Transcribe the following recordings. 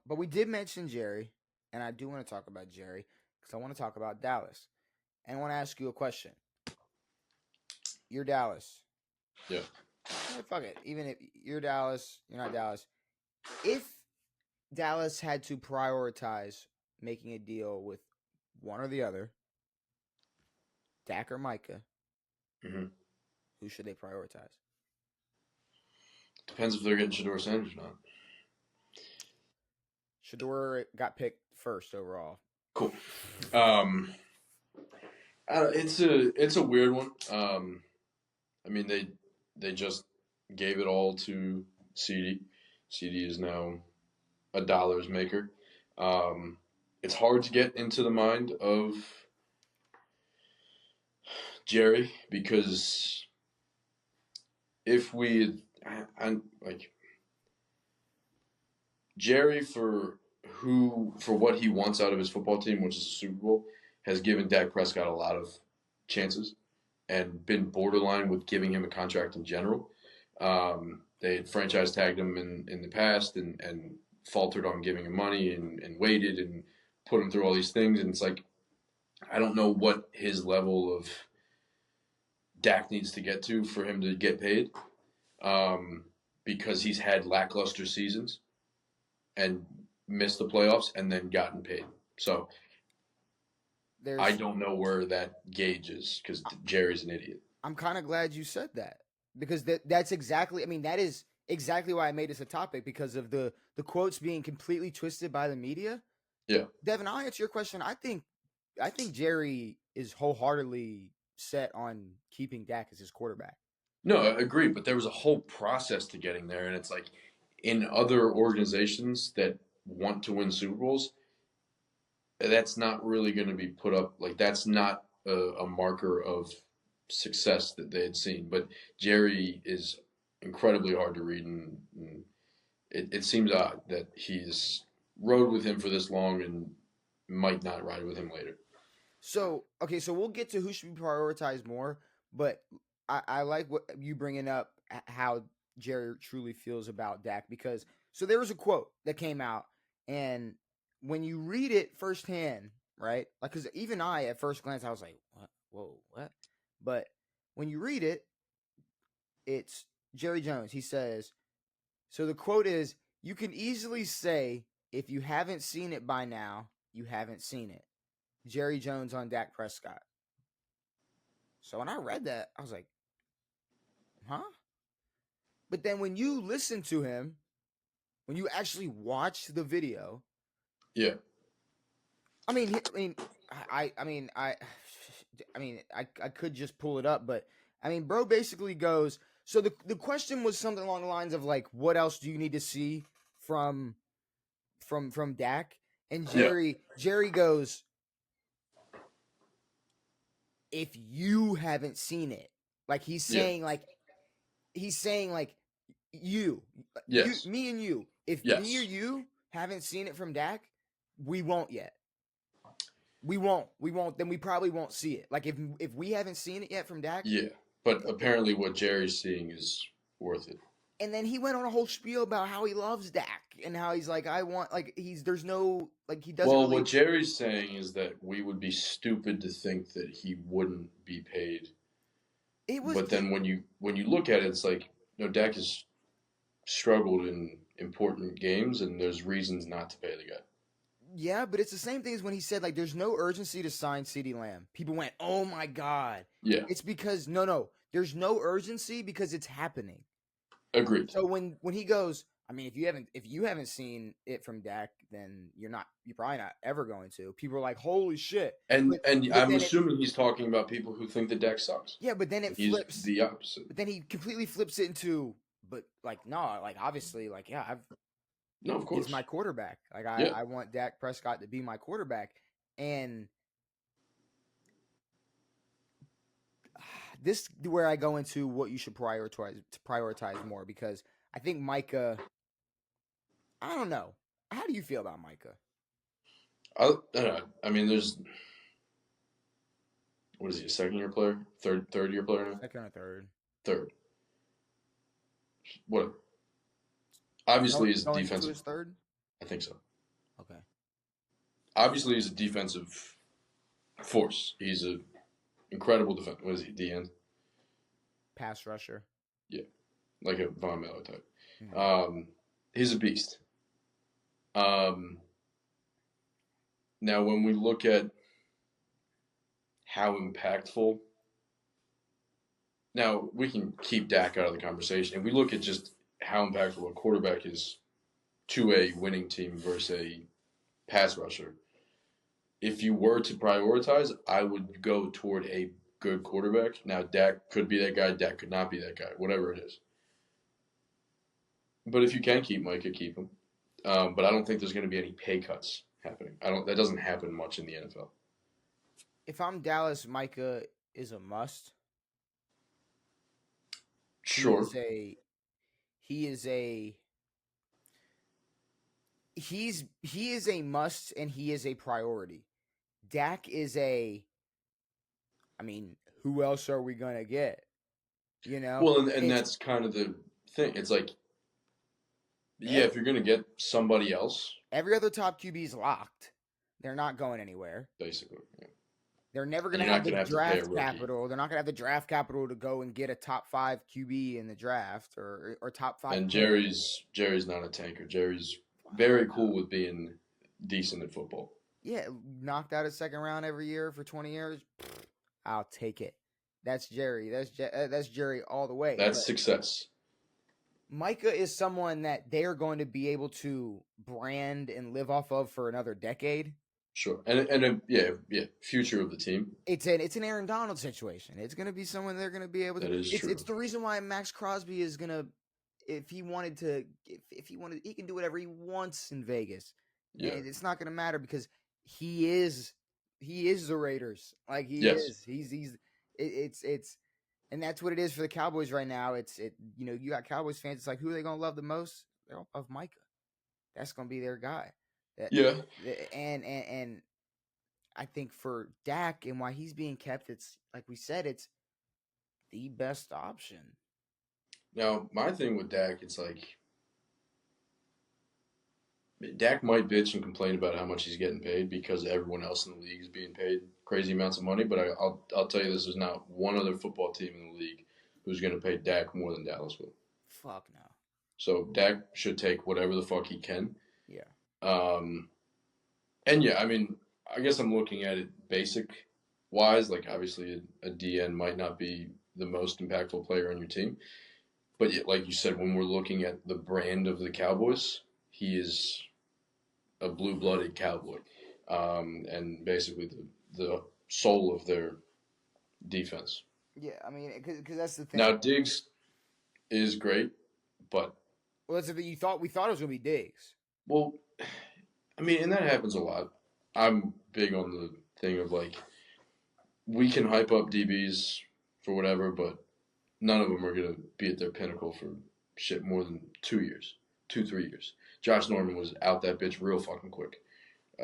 But we did mention Jerry, and I do want to talk about Jerry because I want to talk about Dallas, and I want to ask you a question. You're Dallas. Yeah. Fuck it. Even if you're Dallas, you're not Dallas. If Dallas had to prioritize making a deal with one or the other, Dak or Micah, hmm who should they prioritize? Depends if they're getting Shador Sanders or not. Shador got picked first overall. Cool. It's a weird one. I mean they just gave it all to CD. CD is now a dollars maker. It's hard to get into the mind of Jerry because if we, I like Jerry for what he wants out of his football team, which is a Super Bowl, has given Dak Prescott a lot of chances and been borderline with giving him a contract in general. They had franchise tagged him in the past and faltered on giving him money and waited and put him through all these things. And it's like, I don't know what his level of Dak needs to get to for him to get paid because he's had lackluster seasons and missed the playoffs and then gotten paid. So I don't know where that gauge is because Jerry's an idiot. I'm kind of glad you said that because that's exactly. I mean, that is exactly why I made this a topic because of the quotes being completely twisted by the media. Yeah, Devin, I'll answer your question. I think Jerry is wholeheartedly set on keeping Dak as his quarterback. no, I agree, but there was a whole process to getting there, and it's like in other organizations that want to win Super Bowls, that's not really going to be put up. Like that's not a marker of success that they had seen. But Jerry is incredibly hard to read, and it seems odd that he's rode with him for this long and might not ride with him later. So okay, so we'll get to who should be prioritized more, but I like what you bringing up how Jerry truly feels about Dak because so there was a quote that came out and when you read it firsthand, right? Like because even I at first glance I was like, what? Whoa, what? But when you read it, it's Jerry Jones. He says, so the quote is, "You can easily say if you haven't seen it by now, you haven't seen it." Jerry Jones on Dak Prescott. So when I read that, I was like, huh? But then when you listen to him, when you actually watch the video, Yeah. I could just pull it up, but I mean, bro basically goes, so the question was something along the lines of like, what else do you need to see from Dak? And Jerry goes, if you haven't seen it, like he's saying like you, Yes. me and you. If me or you haven't seen it from Dak, we won't yet. We won't. Then we probably won't see it. Like if we haven't seen it yet from Dak. Yeah, but apparently what Jerry's seeing is worth it. And then he went on a whole spiel about how he loves Dak and how he's like, I want like there's no like he doesn't. Well, really... what Jerry's saying is that we would be stupid to think that he wouldn't be paid. But then when you look at it, it's like Dak has struggled in important games, and there's reasons not to pay the guy. Yeah, but it's the same thing as when he said like there's no urgency to sign CeeDee Lamb. People went, "Oh my god." Yeah. It's because no, there's no urgency because it's happening. Agreed. So when he goes, I mean, if you haven't seen it from Dak, then you're probably not ever going to. People are like, "Holy shit!" And I'm assuming he's talking about people who think that Dak sucks. Yeah, but then he's flips the opposite. But then he completely flips it into, but like no, like obviously, like yeah, no, of course, he's my quarterback. Like I want Dak Prescott to be my quarterback, and this is where I go into what you should prioritize more because I think Micah. I don't know. How do you feel about Micah? I mean, there's what is he? A second-year player? Third-year player now? Second or third? Third. Whatever. Obviously, his defensive. His third. I think so. Okay. Obviously, he's a defensive force. He's an incredible defense. What is he? The end? Pass rusher. Yeah, like a Von Miller type. Mhm. He's a beast. Um, Now, when we look at how impactful, now we can keep Dak out of the conversation. If we look at just how impactful a quarterback is to a winning team versus a pass rusher, if you were to prioritize, I would go toward a good quarterback. Now, Dak could be that guy. Dak could not be that guy. Whatever it is. But if you can keep Micah, keep him. But I don't think there's going to be any pay cuts happening. I don't. That doesn't happen much in the NFL. If I'm Dallas, Micah is a must. He Sure. is a he is a he is a must and he is a priority. Dak is a I mean, who else are we gonna get? You know? Well, and It's that's kind of the thing. It's like, yeah, every, if you're going to get somebody else, every other top QB is locked. They're not going anywhere. basically, yeah. They're never And going to you're have not the going to have to pay a draft rookie. capital. They're not going to have the draft capital to go and get a top 5 QB in the draft or top 5 And pick. Jerry's not a tanker. Jerry's very cool with being decent at football. Yeah, knocked out a second round every year for 20 years. I'll take it. That's Jerry. That's Jerry all the way. That's But success. Micah is someone that they are going to be able to brand and live off of for another decade. Sure. And yeah, future of the team. It's an Aaron Donald situation. It's going to be someone they're going to be able to. That is true. It's the reason why Max Crosby is going to, if he wanted to, if he wanted, he can do whatever he wants in Vegas. Yeah. And it's not going to matter because he is the Raiders. Like he Yes. is. It's and that's what it is for the Cowboys right now. You got Cowboys fans. It's like, who are they going to love the most? They're all of Micah. That's going to be their guy. Yeah. And I think for Dak and why he's being kept, it's like we said, it's the best option. Now, my thing with Dak, it's like Dak might bitch and complain about how much he's getting paid because everyone else in the league is being paid crazy amounts of money. But I'll tell you this: there's not one other football team in the league who's going to pay Dak more than Dallas will. Fuck no. So Dak should take whatever the fuck he can. Yeah. And yeah, I mean, I guess I'm looking at it basic wise. Like obviously, a DN might not be the most impactful player on your team, but like you said, when we're looking at the brand of the Cowboys, he is a blue-blooded cowboy, and basically the soul of their defense. Yeah, I mean, because that's the thing. Now Diggs is great, but that's the thing. We thought it was gonna be Diggs. Well, I mean, and that happens a lot. I'm big on the thing of like we can hype up DBs for whatever, but none of them are gonna be at their pinnacle for shit more than 2 years, 3 years. Josh Norman was out that bitch real fucking quick.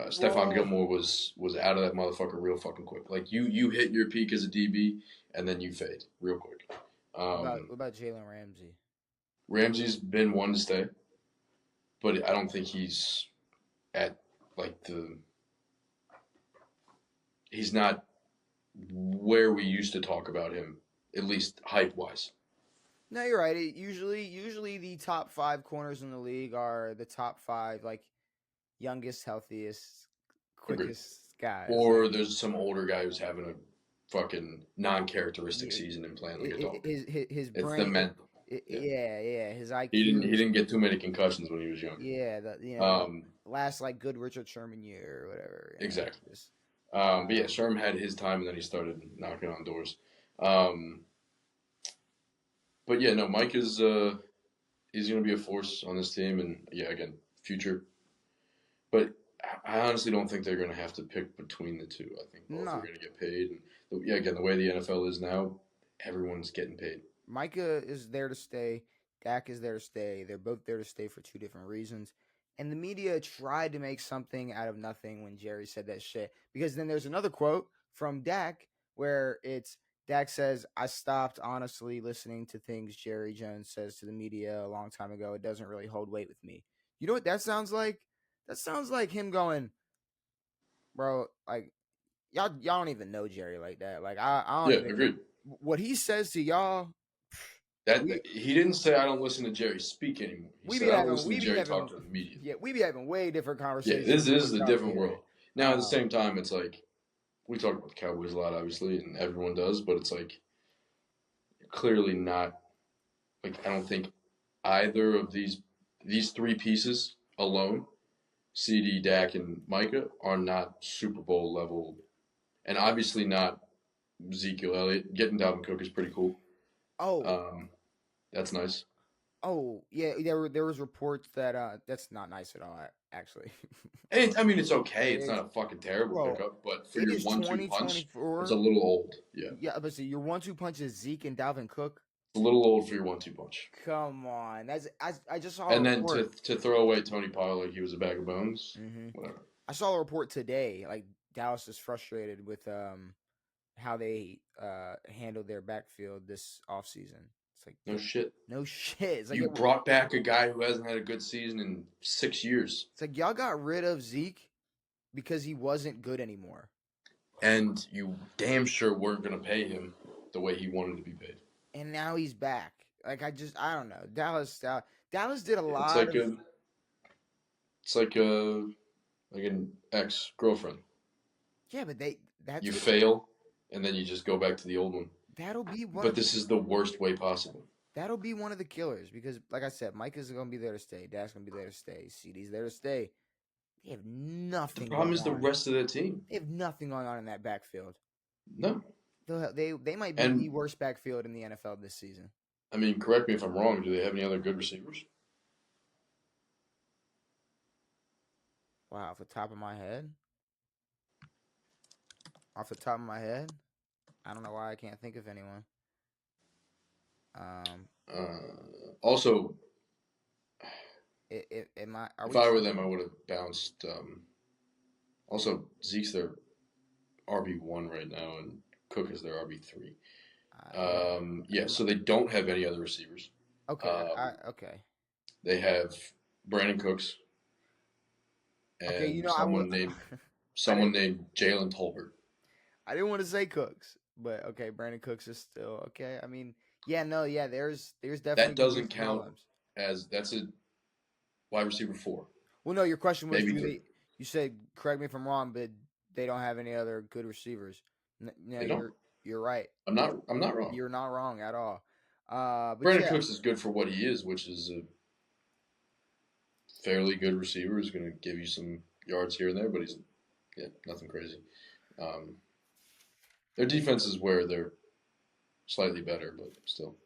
Stephon Gilmore was out of that motherfucker real fucking quick. Like you hit your peak as a DB and then you fade real quick. What about Jalen Ramsey? Ramsey's been one to stay, but I don't think he's at like he's not where we used to talk about him, at least hype wise. No, you're right. Usually the top 5 corners in the league are the top 5 like youngest, healthiest, quickest guys. Or there's some older guy who's having a fucking non-characteristic season and playing like a dog. His it's brain, the mental. Yeah. His IQ. He didn't get too many concussions when he was young. Yeah, last like good Richard Sherman year or whatever. Exactly. But yeah, Sherman had his time and then he started knocking on doors. But yeah, no, Mike is he's going to be a force on this team, and yeah, again, future. But I honestly don't think they're going to have to pick between the two. I think both are going to get paid. And again, the way the NFL is now, everyone's getting paid. Micah is there to stay. Dak is there to stay. They're both there to stay for 2 different reasons. And the media tried to make something out of nothing when Jerry said that shit. Because then there's another quote from Dak where Dak says, I stopped honestly listening to things Jerry Jones says to the media a long time ago. It doesn't really hold weight with me. You know what that sounds like? That sounds like him going, bro. Like y'all don't even know Jerry like that. Like I don't Yeah, even agreed. what he says to y'all. That We he didn't say I don't listen to Jerry speak anymore. He we said be I don't having listen to we be Jerry talk having to the media. yeah we be having way different Yeah, conversations this with is a y'all different Jerry. world. Now at the same time, it's like we talk about the Cowboys a lot, obviously, and everyone does, but it's like clearly not like I don't think either of these three pieces alone, CD, Dak, and Micah, are not Super Bowl level, and obviously not Ezekiel Elliott. Getting Dalvin Cook is pretty cool. Oh, Um, that's nice. oh yeah, there was reports that that's not nice at all. Actually, And I mean, it's okay. it It's is. not a fucking terrible Bro, pickup, but for it your is 1-2 punch, it's a 2024. little old. Yeah, Yeah, but see, your 1-2 punch is Zeke and Dalvin Cook. it's a little old for your 1-2 punch. Come on, I just saw a And then report. to throw away Tony Pollard like he was a bag of bones, hmm whatever. I saw a report today. Like Dallas is frustrated with how they handled their backfield this offseason. It's like No shit. no shit. It's like You brought back a guy who hasn't had a good season in 6 years, it's like y'all got rid of Zeke because he wasn't good anymore. and you damn sure weren't going to pay him the way he wanted to be paid. And now he's back. Like I don't know. Dallas did a It's lot like of like an ex girlfriend. yeah, but You fail, and then you just go back to the old one. that'll be one But of the this is the worst way possible. that'll be one of the killers because like I said, Micah's gonna be there to stay. Dak's gonna be there to stay. CD's there to stay. They have The nothing problem going is the on. rest of the team. They have nothing going on in that backfield. No. They might be the And, worst backfield in the NFL this season. I mean, correct me if I'm wrong. Do they have any other good receivers? Wow, off the top of my head, I don't know why I can't think of anyone. Um, Also, are if we I were them, I tripping? would have bounced. Also, Zeke's their RB1 right now, and Cook is their RB3. Yeah, so they don't have any other receivers. Okay, Um, they have Brandon Cooks okay. You and know, I will. I someone didn't. named Jalen Tolbert. I didn't want to say Cooks, but okay. Brandon Cooks is still okay. I mean, yeah, no, yeah. There's definitely That gonna be doesn't some count problems. as that's a wide receiver 4, Well, no, your question was, maybe do 3. they? You said, correct me if I'm wrong, but they don't have any other good receivers. No, They don't. you're right. I'm not wrong. You're not wrong at all. But Brandon yeah, Cooks is good for what he is, which is a fairly good receiver. He's going to give you some yards here and there, but he's nothing crazy. Um, their defense is where they're slightly better, but still.